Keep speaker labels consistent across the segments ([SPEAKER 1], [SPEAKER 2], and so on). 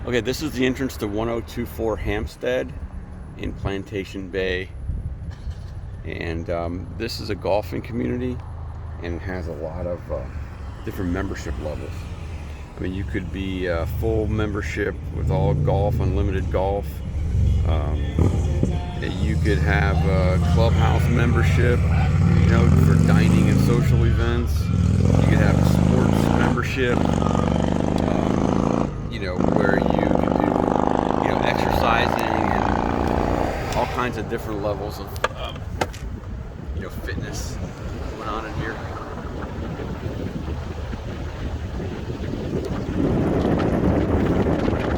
[SPEAKER 1] Okay, this is the entrance to 1024 Hampstead in Plantation Bay. And this is a golfing community and has a lot of different membership levels. I mean, you could be full membership with all golf, unlimited golf. You could have a clubhouse membership, you know, for dining and social events. You could have a sports membership, you know, where you could do, you know, exercising and all kinds of different levels of, you know, fitness going on in here.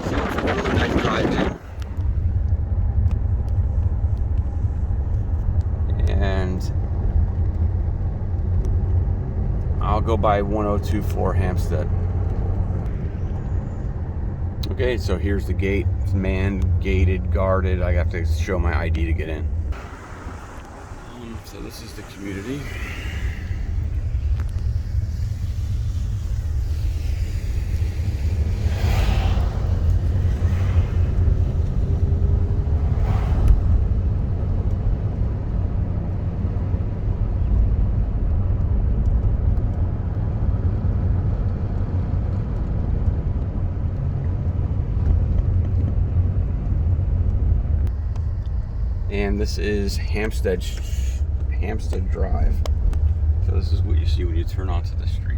[SPEAKER 1] So it's a really nice drive-in. And I'll go by 1024 Hampstead. Okay, so here's the gate. It's manned, gated, guarded. I have to show my ID to get in. So this is the community. And this is Hampstead Drive. So this is what you see when you turn onto the street.